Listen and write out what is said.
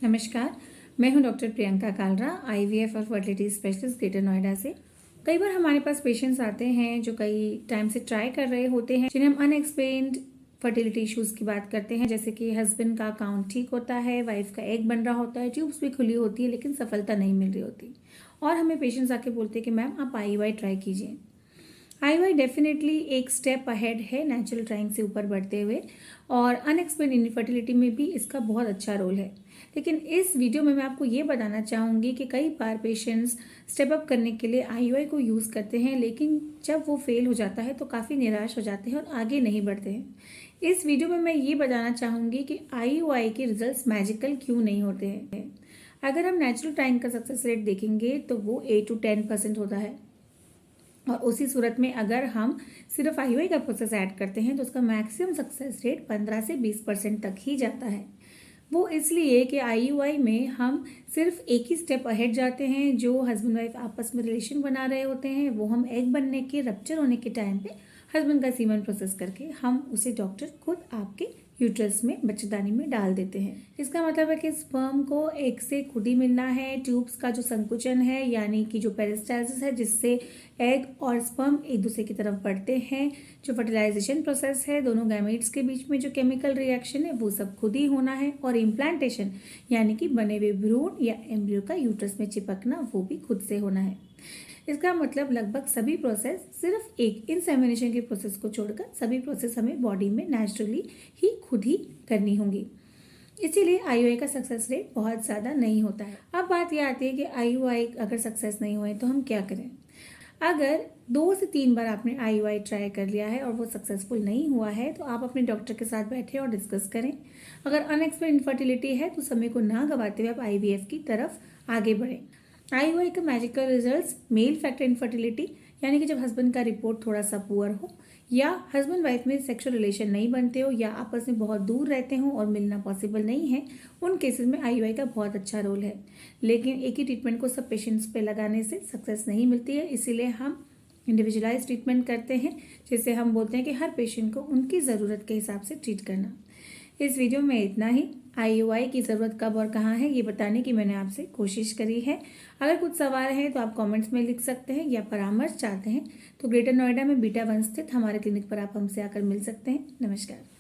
नमस्कार, मैं हूं डॉक्टर प्रियंका कालरा, आईवीएफ और फर्टिलिटी स्पेशलिस्ट ग्रेटर नोएडा से। कई बार हमारे पास पेशेंट्स आते हैं जो कई टाइम से ट्राई कर रहे होते हैं, जिन्हें हम अनएक्सप्लेन्ड फर्टिलिटी इश्यूज़ की बात करते हैं, जैसे कि हस्बैंड का काउंट ठीक होता है, वाइफ का एग बन रहा होता है, ट्यूब्स भी खुली होती है लेकिन सफलता नहीं मिल रही होती। और हमें पेशेंट्स आके बोलते हैं कि मैम आप आईयूआई ट्राई कीजिए। आईयूआई डेफिनेटली एक स्टेप अहेड है नेचुरल ट्राइंग से ऊपर बढ़ते हुए, और अनएक्सप्लेन्ड इनफर्टिलिटी में भी इसका बहुत अच्छा रोल है। लेकिन इस वीडियो में मैं आपको ये बताना चाहूँगी कि कई बार पेशेंट्स स्टेप अप करने के लिए आईयूआई को यूज़ करते हैं, लेकिन जब वो फेल हो जाता है तो काफ़ी निराश हो जाते हैं और आगे नहीं बढ़ते हैं। इस वीडियो में मैं ये बताना चाहूँगी कि आईयूआई के रिजल्ट्स मैजिकल क्यों नहीं होते हैं। अगर हम नेचुरल ट्राइंग का सक्सेस रेट देखेंगे तो वो 8 to 10% होता है, और उसी सूरत में अगर हम सिर्फ आईयूआई का प्रोसेस ऐड करते हैं तो उसका मैक्सिमम सक्सेस रेट 15 से 20% तक ही जाता है। वो इसलिए कि आईयूआई में हम सिर्फ एक ही स्टेप अहेड जाते हैं। जो हस्बैंड वाइफ आपस में रिलेशन बना रहे होते हैं वो हम एग बनने के रप्चर होने के टाइम पे हस्बैंड का सीमन प्रोसेस करके हम उसे डॉक्टर खुद आपके यूट्रस में बच्चेदानी में डाल देते हैं। इसका मतलब है कि स्पर्म को एग से खुद ही मिलना है। ट्यूब्स का जो संकुचन है यानी कि जो पेरिस्टालसिस है जिससे एग और स्पर्म एक दूसरे की तरफ बढ़ते हैं, जो फर्टिलाइजेशन प्रोसेस है, दोनों गैमेट्स के बीच में जो केमिकल रिएक्शन है वो सब खुद ही होना है, और इम्प्लांटेशन यानी कि बने हुए भ्रूण या एम्ब्रियो का यूट्रस में चिपकना वो भी खुद से होना है। इसका मतलब लगभग सभी प्रोसेस, सिर्फ एक इंसेमिनेशन के प्रोसेस को छोड़कर सभी प्रोसेस हमें बॉडी में नेचुरली ही खुद ही करनी होंगी। इसीलिए आईयूआई का सक्सेस रेट बहुत ज़्यादा नहीं होता है। अब बात यह आती है कि आईयूआई अगर सक्सेस नहीं हुए तो हम क्या करें। अगर 2 से 3 बार आपने आईयूआई ट्राई कर लिया है और वो सक्सेसफुल नहीं हुआ है तो आप अपने डॉक्टर के साथ बैठे और डिस्कस करें। अगर अनएक्सप्लेन्ड इनफर्टिलिटी है तो समय को ना गवाते हुए आप आईवीएफ की तरफ आगे बढ़ें। आईयूआई का magical results mail factor infertility यानी कि जब हस्बैंड का रिपोर्ट थोड़ा सा पुअर हो, या हस्बैंड वाइफ में सेक्सुअल रिलेशन नहीं बनते हो, या आपस में बहुत दूर रहते हो और मिलना पॉसिबल नहीं है, उन केसेस में आईयूआई का बहुत अच्छा रोल है। लेकिन एक ही ट्रीटमेंट को सब पेशेंट्स पे लगाने से सक्सेस नहीं मिलती है, इसीलिए हम इंडिविजुअलाइज ट्रीटमेंट करते हैं, जिसे हम बोलते हैं कि हर पेशेंट को उनकी ज़रूरत के हिसाब से ट्रीट करना। इस वीडियो में इतना ही। आईयूआई की ज़रूरत कब और कहाँ है ये बताने की मैंने आपसे कोशिश करी है। अगर कुछ सवाल हैं तो आप कमेंट्स में लिख सकते हैं, या परामर्श चाहते हैं तो ग्रेटर नोएडा में बीटा 1 स्थित हमारे क्लिनिक पर आप हमसे आकर मिल सकते हैं। नमस्कार।